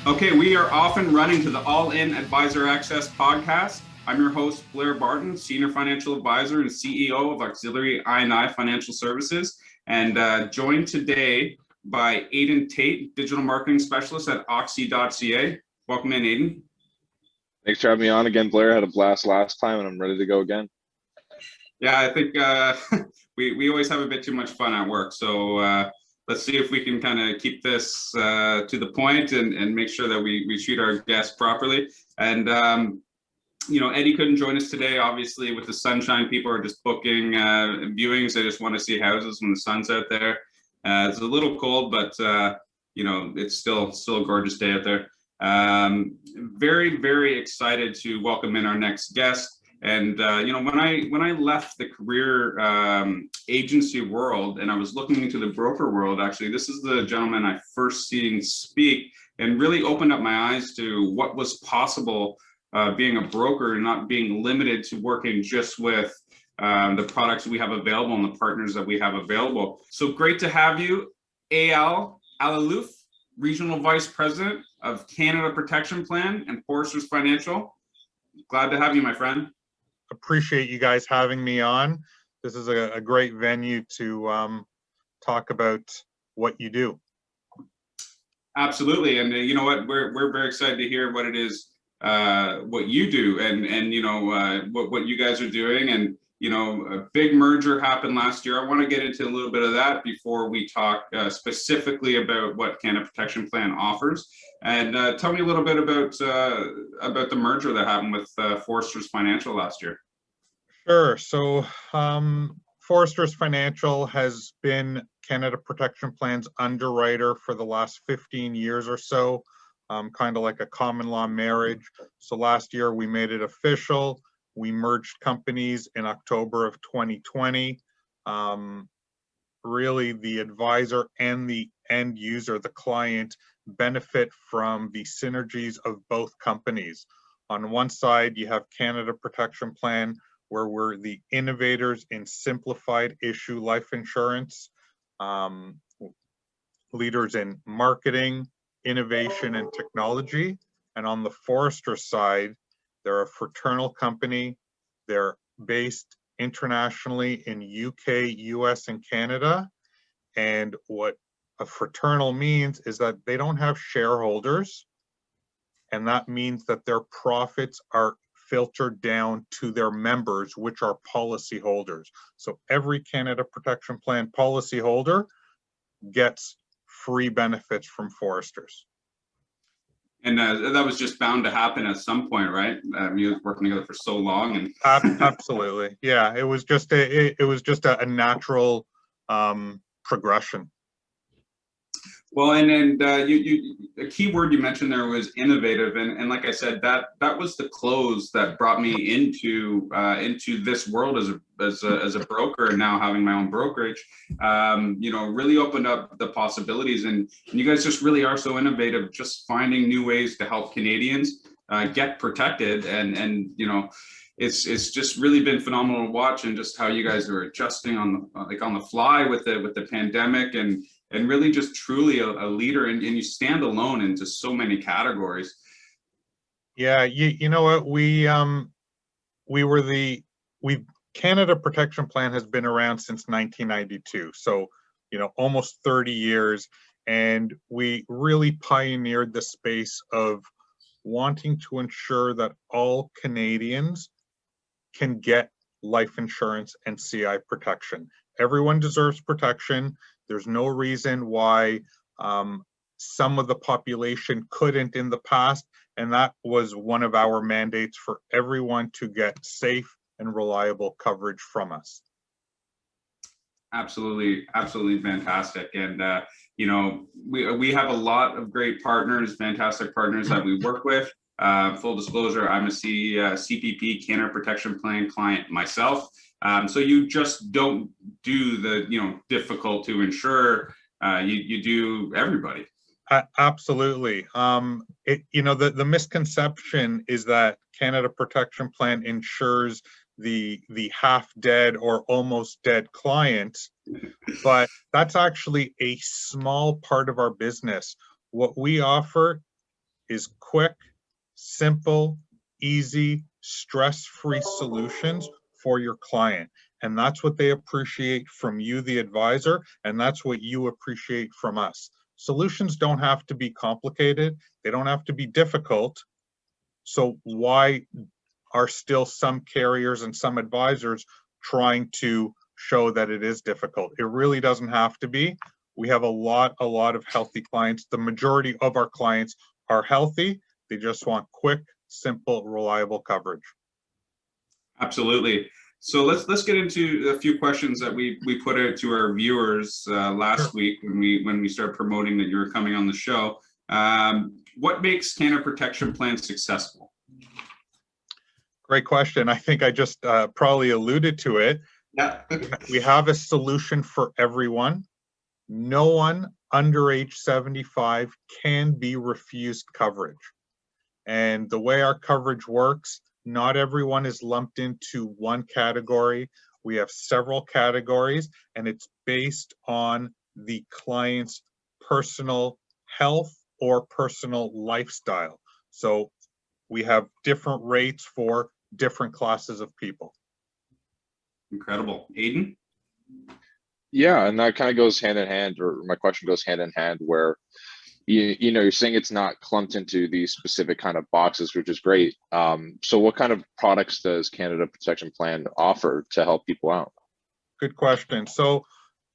Okay, we are off and running to the All In Advisor Access podcast. I'm your host, Blair Barton, Senior Financial Advisor and CEO of Auxiliary I&I Financial Services, and joined today by Aidan Tate, Digital Marketing Specialist at Oxy.ca. Welcome in, Aidan. Thanks for having me on again, Blair. I had a blast last time, and I'm ready to go again. Yeah, I think we always have a bit too much fun at work, so let's see if we can kind of keep this to the point and make sure that we treat our guests properly. And Eddie couldn't join us today, obviously, with the sunshine. People are just booking viewings. They just want to see houses when the sun's out there. It's a little cold, but it's still a gorgeous day out there. Very, very excited to welcome in our next guest. And when I left the career agency world and I was looking into the broker world, actually, this is the gentleman I first seen speak and really opened up my eyes to what was possible being a broker and not being limited to working just with the products we have available and the partners that we have available. So great to have you, Ayal Alalouf, Regional Vice President of Canada Protection Plan and Foresters Financial. Glad to have you, my friend. Appreciate you guys having me on. This is a great venue to talk about what you do. Absolutely, and you know what, we're very excited to hear what it is, what you do, and what you guys are doing. And a big merger happened last year. I want to get into a little bit of that before we talk specifically about what Canada Protection Plan offers. And tell me a little bit about the merger that happened with Foresters Financial last year. Sure. So Foresters Financial has been Canada Protection Plan's underwriter for the last 15 years or so, kind of like a common law marriage. So last year we made it official. We merged companies in October of 2020. Really, the advisor and the end user, the client, benefit from the synergies of both companies. On one side, you have Canada Protection Plan, where we're the innovators in simplified issue life insurance, leaders in marketing, innovation, and technology. And on the Forester side, they're a fraternal company. They're based internationally in UK, US, and Canada. And what a fraternal means is that they don't have shareholders. And that means that their profits are filtered down to their members, which are policyholders. So every Canada Protection Plan policyholder gets free benefits from Foresters. And that was just bound to happen at some point, right? You were working together for so long, and absolutely, yeah. It was just a natural progression. Well, and a key word you mentioned there was innovative, and like I said, that was the close that brought me into this world as a broker, and now having my own brokerage, really opened up the possibilities, and you guys just really are so innovative, just finding new ways to help Canadians get protected, and it's just really been phenomenal to watch, and just how you guys are adjusting on the fly with the pandemic, and really just truly a leader, and you stand alone into so many categories. Yeah, you know what, Canada Protection Plan has been around since 1992, so almost 30 years, and we really pioneered the space of wanting to ensure that all Canadians can get life insurance and CI protection. Everyone deserves protection. There's no reason why some of the population couldn't in the past, and that was one of our mandates for everyone to get safe and reliable coverage from us. Absolutely fantastic. And we have a lot of great partners, fantastic partners that we work with. Full disclosure, I'm a CPP, Canada Protection Plan client myself. So you just don't do the difficult to insure. You do everybody. Absolutely. The misconception is that Canada Protection Plan insures the half dead or almost dead clients, but that's actually a small part of our business. What we offer is quick, simple, easy, stress-free solutions for your client. And that's what they appreciate from you, the advisor, and that's what you appreciate from us. Solutions don't have to be complicated. They don't have to be difficult. So why are still some carriers and some advisors trying to show that it is difficult? It really doesn't have to be. We have a lot of healthy clients. The majority of our clients are healthy. They just want quick, simple, reliable coverage. Absolutely. So let's get into a few questions that we put out to our viewers last week when we started promoting that you were coming on the show. What makes Canada Protection Plan successful? Great question. I think I just probably alluded to it. Yeah. We have a solution for everyone. No one under age 75 can be refused coverage. And the way our coverage works, not everyone is lumped into one category. We have several categories, and it's based on the client's personal health or personal lifestyle. So we have different rates for different classes of people. Incredible. Aiden? Yeah, and that kind of goes hand in hand, or my question goes hand in hand, where you know, you're saying it's not clumped into these specific kind of boxes, which is great. So what kind of products does Canada Protection Plan offer to help people out? Good question. So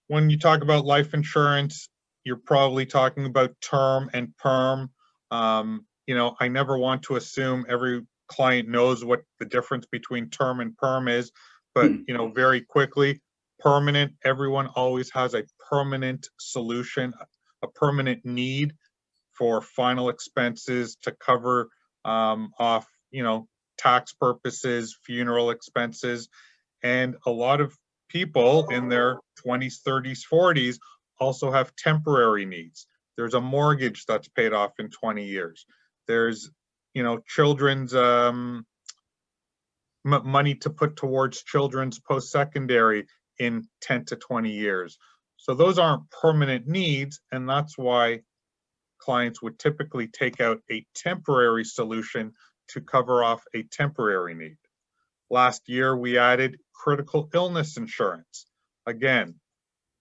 when you talk about life insurance, you're probably talking about term and perm. You know, I never want to assume every client knows what the difference between term and perm is, but you know, very quickly, permanent, everyone always has a permanent solution, a permanent need for final expenses to cover off, you know, tax purposes, funeral expenses. And a lot of people in their 20s, 30s, 40s also have temporary needs. There's a mortgage that's paid off in 20 years. There's, you know, children's money to put towards children's post-secondary in 10 to 20 years. So those aren't permanent needs, and that's why clients would typically take out a temporary solution to cover off a temporary need. Last year, we added critical illness insurance. Again,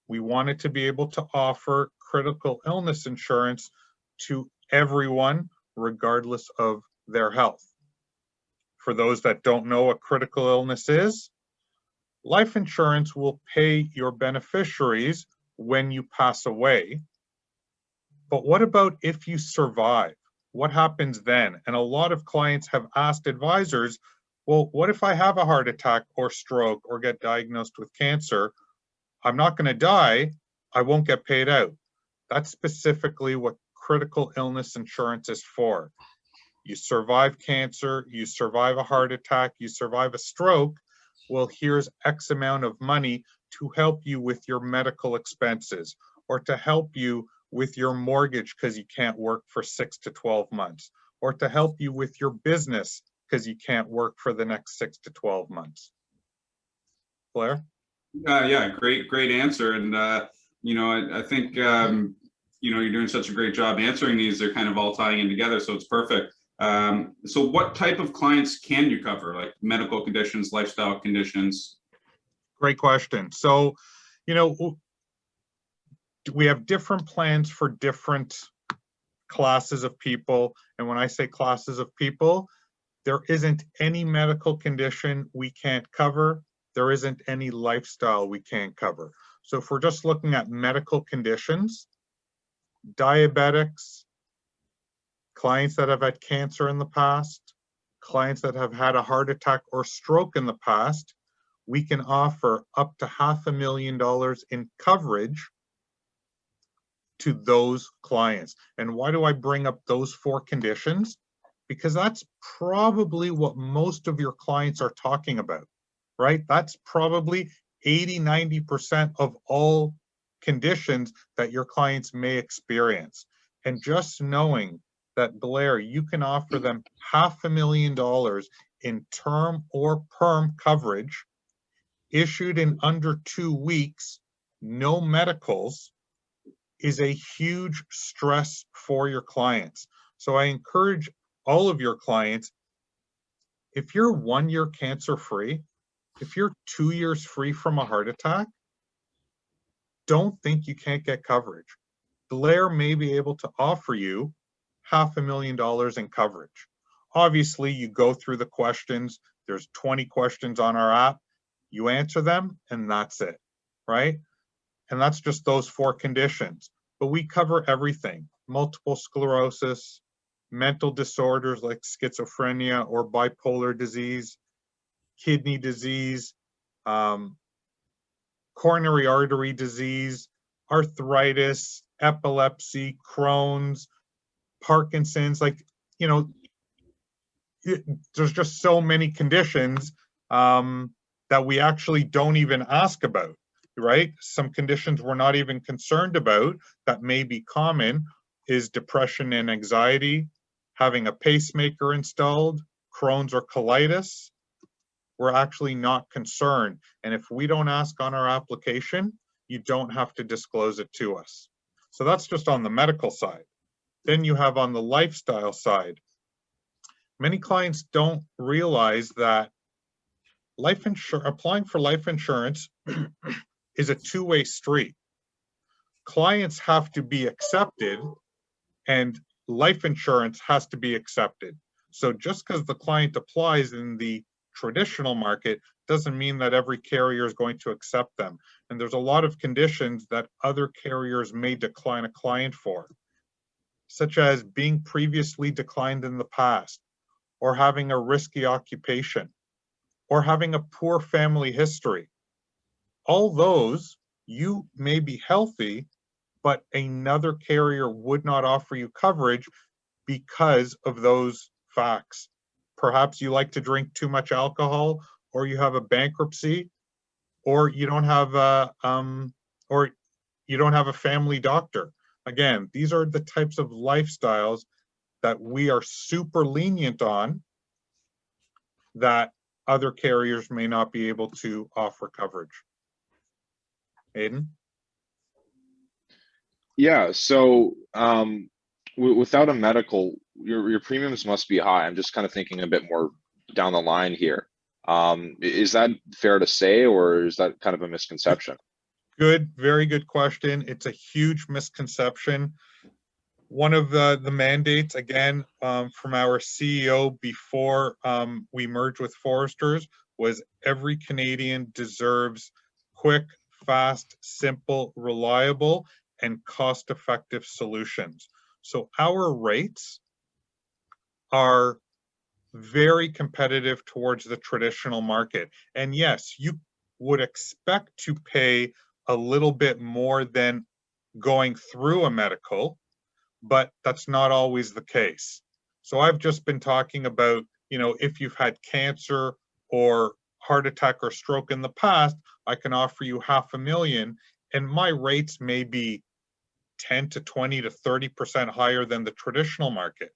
we wanted to be able to offer critical illness insurance to everyone, regardless of their health. For those that don't know what critical illness is, life insurance will pay your beneficiaries when you pass away. But what about if you survive? What happens then? And a lot of clients have asked advisors, well, what if I have a heart attack or stroke or get diagnosed with cancer? I'm not going to die. I won't get paid out. That's specifically what critical illness insurance is for. You survive cancer, you survive a heart attack, you survive a stroke. Well, here's X amount of money to help you with your medical expenses, or to help you with your mortgage because you can't work for 6 to 12 months, or to help you with your business because you can't work for the next 6 to 12 months. Blair? Yeah, great answer. And, you know, I think, you know, you're doing such a great job answering these. They're kind of all tying in together, so it's perfect. So what type of clients can you cover, like medical conditions, lifestyle conditions? Great question. So, you know, we have different plans for different classes of people. And when I say classes of people, there isn't any medical condition we can't cover. There isn't any lifestyle we can't cover. So if we're just looking at medical conditions, diabetics, clients that have had cancer in the past, clients that have had a heart attack or stroke in the past, we can offer up to $500,000 in coverage to those clients. And why do I bring up those 4 conditions? Because that's probably what most of your clients are talking about, right? That's probably 80–90% of all conditions that your clients may experience. And just knowing that, Blair, you can offer them $500,000 in term or perm coverage issued in under 2 weeks, no medicals, is a huge stress for your clients. So I encourage all of your clients, if you're 1 year cancer free, if you're 2 years free from a heart attack, don't think you can't get coverage. Blair may be able to offer you $500,000 in coverage. Obviously, you go through the questions. There's 20 questions on our app. You answer them, and that's it, right? And that's just those 4 conditions. But we cover everything: multiple sclerosis, mental disorders like schizophrenia or bipolar disease, kidney disease, coronary artery disease, arthritis, epilepsy, Crohn's, Parkinson's. Like, you know, there's just so many conditions that we actually don't even ask about, right? Some conditions we're not even concerned about that may be common is depression and anxiety, having a pacemaker installed, Crohn's or colitis. We're actually not concerned. And if we don't ask on our application, you don't have to disclose it to us. So that's just on the medical side. Then you have on the lifestyle side. Many clients don't realize that applying for life insurance is a two-way street. Clients have to be accepted and life insurance has to be accepted. So just because the client applies in the traditional market doesn't mean that every carrier is going to accept them. And there's a lot of conditions that other carriers may decline a client for, such as being previously declined in the past, or having a risky occupation, or having a poor family history. All those, you may be healthy, but another carrier would not offer you coverage because of those facts. Perhaps you like to drink too much alcohol, or you have a bankruptcy, or you don't have a family doctor. Again, these are the types of lifestyles that we are super lenient on that other carriers may not be able to offer coverage. Aiden? Yeah, so without a medical, your premiums must be high. I'm just kind of thinking a bit more down the line here. Is that fair to say, or is that kind of a misconception? Good, very good question. It's a huge misconception. One of the mandates, again, from our CEO before we merged with Foresters, was every Canadian deserves quick, fast, simple, reliable, and cost-effective solutions. So our rates are very competitive towards the traditional market. And yes, you would expect to pay a little bit more than going through a medical, but that's not always the case. So I've just been talking about, you know, if you've had cancer or heart attack or stroke in the past, I can offer you $500,000, and my rates may be 10 to 20 to 30% higher than the traditional market.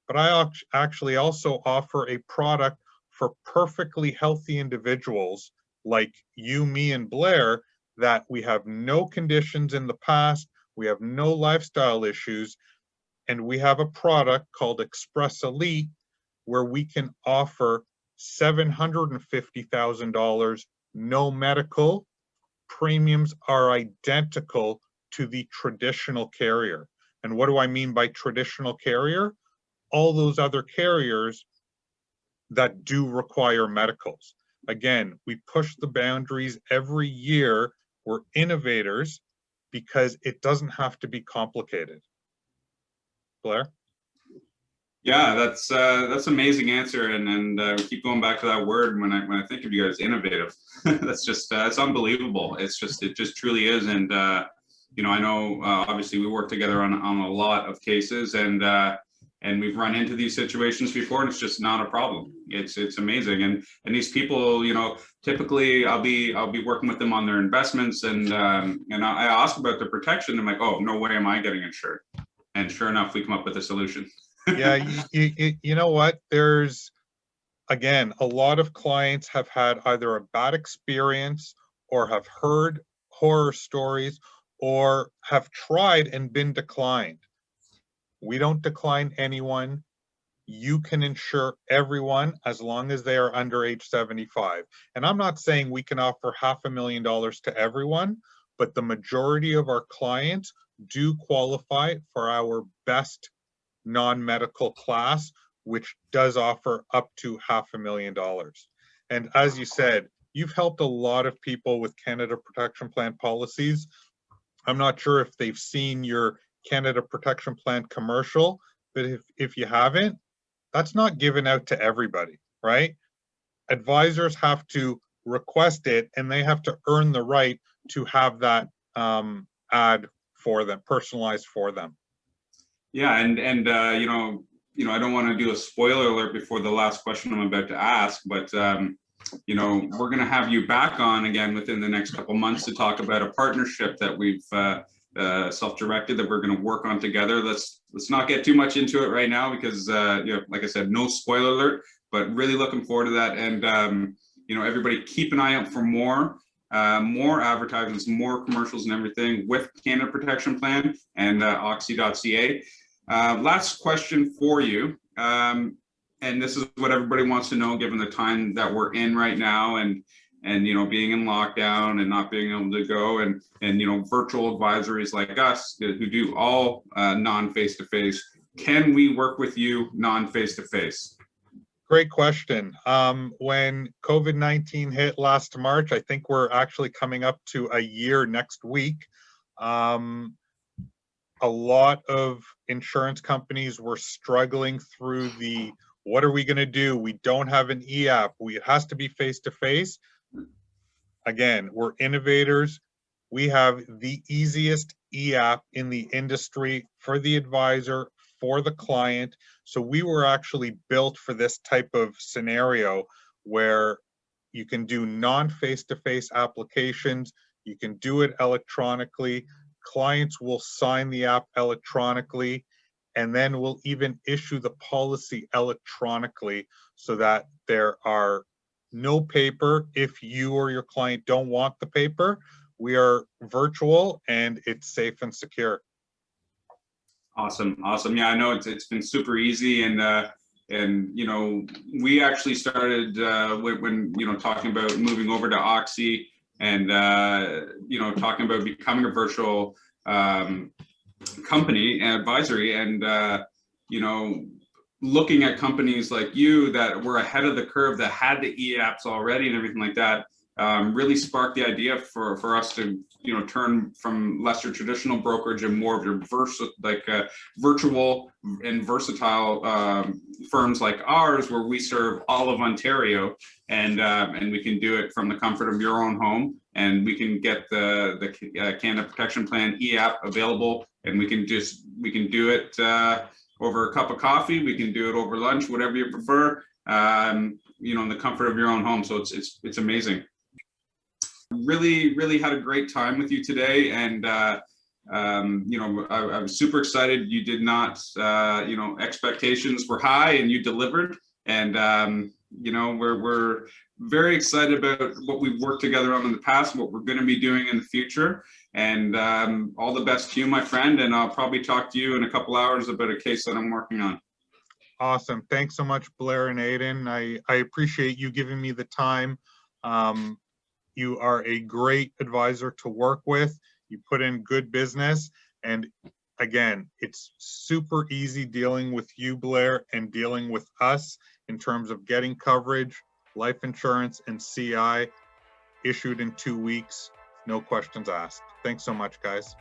But I actually also offer a product for perfectly healthy individuals like you, me, and Blair, that we have no conditions in the past, we have no lifestyle issues, and we have a product called Express Elite where we can offer $750,000, no medical. Premiums are identical to the traditional carrier. And what do I mean by traditional carrier? All those other carriers that do require medicals. Again, we push the boundaries every year. We're innovators because it doesn't have to be complicated. Blair? Yeah, that's amazing answer, and we keep going back to that word when I think of you guys, innovative. That's just it's unbelievable. It just truly is, and you know, I know obviously we work together on a lot of cases, and we've run into these situations before, and it's just not a problem. It's amazing, and these people, you know, typically I'll be working with them on their investments, and I ask about the protection. I'm like, oh, no way am I getting insured, and sure enough, we come up with a solution. Yeah, you know what? There's, again, a lot of clients have had either a bad experience or have heard horror stories or have tried and been declined. We don't decline anyone. You can insure everyone as long as they are under age 75. And I'm not saying we can offer $500,000 to everyone, but the majority of our clients do qualify for our best non-medical class, which does offer up to $500,000. And as you said, you've helped a lot of people with Canada Protection Plan policies. I'm not sure if they've seen your Canada Protection Plan commercial, but if you haven't, that's not given out to everybody, right? Advisors have to request it, and they have to earn the right to have that ad for them, personalized for them. Yeah, and I don't want to do a spoiler alert before the last question I'm about to ask, but we're going to have you back on again within the next couple months to talk about a partnership that we've self-directed that we're going to work on together. Let's not get too much into it right now because like I said, no spoiler alert, but really looking forward to that. And everybody keep an eye out for more advertisements, more commercials and everything with Canada Protection Plan and oxy.ca. Last question for you. And this is what everybody wants to know, given the time that we're in right now, and being in lockdown and not being able to go, and virtual advisories like us who do all non-face-to-face. Can we work with you non-face-to-face? Great question. When COVID-19 hit last March, I think we're actually coming up to a year next week. A lot of insurance companies were struggling through the, what are we going to do? We don't have an e-app. It has to be face-to-face. Again, we're innovators. We have the easiest e-app in the industry for the advisor, for the client. So we were actually built for this type of scenario where you can do non-face-to-face applications. You can do it electronically. Clients will sign the app electronically, and then we'll even issue the policy electronically so that there are no paper. If you or your client don't want the paper, we are virtual and it's safe and secure. Awesome. Yeah, I know it's been super easy, and we actually started when talking about moving over to Oxy, and talking about becoming a virtual company and advisory, and looking at companies like you that were ahead of the curve, that had the e-apps already and everything like that, really sparked the idea for us to turn from lesser traditional brokerage and more of your virtual and versatile firms like ours, where we serve all of Ontario, and we can do it from the comfort of your own home, and we can get the Canada Protection Plan e-app available, and we can do it over a cup of coffee. We can do it over lunch, whatever you prefer, in the comfort of your own home. So it's amazing. Really had a great time with you today, and I was super excited. You did not, expectations were high and you delivered, and we're very excited about what we've worked together on in the past, what we're going to be doing in the future, and all the best to you, my friend. And I'll probably talk to you in a couple hours about a case that I'm working on. Awesome. Thanks so much, Blair and Aiden. I appreciate you giving me the time. You are a great advisor to work with. You put in good business. And again, it's super easy dealing with you, Blair, and dealing with us in terms of getting coverage, life insurance, and CI issued in 2 weeks. No questions asked. Thanks so much, guys.